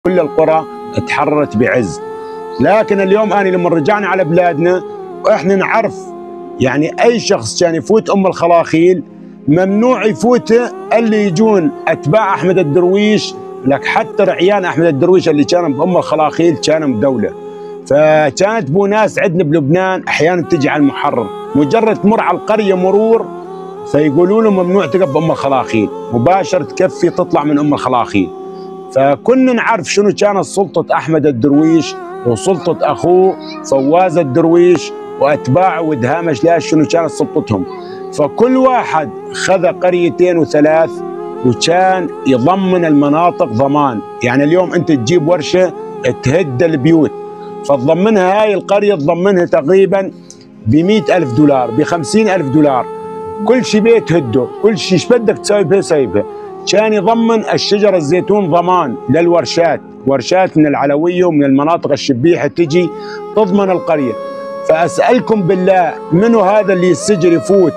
كل القرى تحررت بعز. لكن اليوم أنا لما رجعنا على بلادنا وإحنا نعرف يعني أي شخص كان يفوت أم الخلاخيل ممنوع يفوته اللي يجون أتباع أحمد الدرويش، لك حتى رعيان أحمد الدرويش اللي كانوا بأم الخلاخيل كانوا بدولة. فكانت بو ناس عندنا بلبنان أحيانا تجي على المحرر مجرد تمر على القرية مرور فيقولوا له ممنوع تقف بأم الخلاخيل، مباشرة تكفي تطلع من أم الخلاخيل. فكنا نعرف شنو كانت سلطة أحمد الدرويش وسلطة أخوه فواز الدرويش وأتباعه ودهامش لاش شنو كانت سلطتهم. فكل واحد خذ قريتين وثلاث وكان يضمن المناطق ضمان. يعني اليوم أنت تجيب ورشة تهد البيوت فتضمنها، هاي القرية تضمنها تقريبا ب$100,000 ب$50,000، كل شيء بيت هده، كل شيء ايش بدك تسوي به سايبه. كان يضمن الشجر الزيتون ضمان للورشات، ورشات من العلوية ومن المناطق الشبيحة تجي تضمن القرية. فأسألكم بالله منو هذا اللي السجر يفوت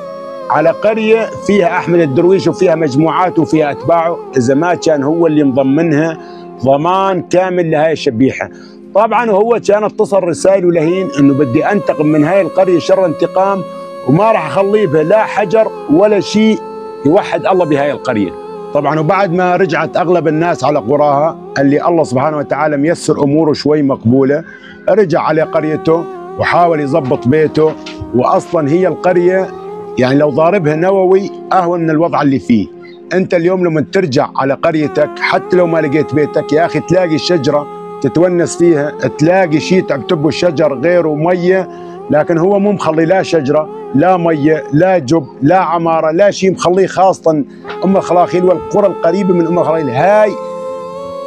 على قرية فيها أحمد الدرويش وفيها مجموعات وفيها أتباعه إذا ما كان هو اللي مضمنها ضمان كامل لهاي الشبيحة؟ طبعا هو كان اتصل رسائل ولهين انه بدي انتقم من هاي القرية شر انتقام وما راح اخلي بها لا حجر ولا شيء يوحد الله بهاي القرية. طبعا وبعد ما رجعت اغلب الناس على قراها اللي الله سبحانه وتعالى ميسر اموره شوي مقبولة، رجع على قريته وحاول يضبط بيته. واصلا هي القرية يعني لو ضاربها نووي اهون من الوضع اللي فيه. انت اليوم لما ترجع على قريتك حتى لو ما لقيت بيتك يا اخي تلاقي شجرة تتونس فيها، تلاقي شيء تعتبه الشجر غيره مية، لكن هو مو مخلي لا شجرة لا مية لا جب لا عمارة لا شيء مخليه. خاصة أم الخلاخيل والقرى القريبة من أم الخلاخيل هاي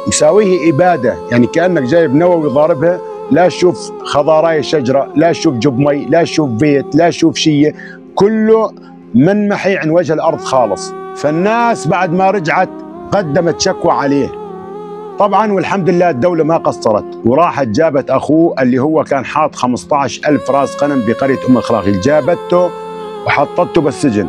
يساويه إبادة، يعني كأنك جايب نووي ضاربها، لا تشوف خضاراي شجرة لا تشوف جب مي لا تشوف بيت لا تشوف شيء، كله منمحي عن وجه الأرض خالص. فالناس بعد ما رجعت قدمت شكوى عليه طبعا، والحمد لله الدولة ما قصرت وراحت جابت أخوه اللي هو كان حاط 15,000 راس غنم بقرية أم الخلاخيل، جابته وحطته بالسجن.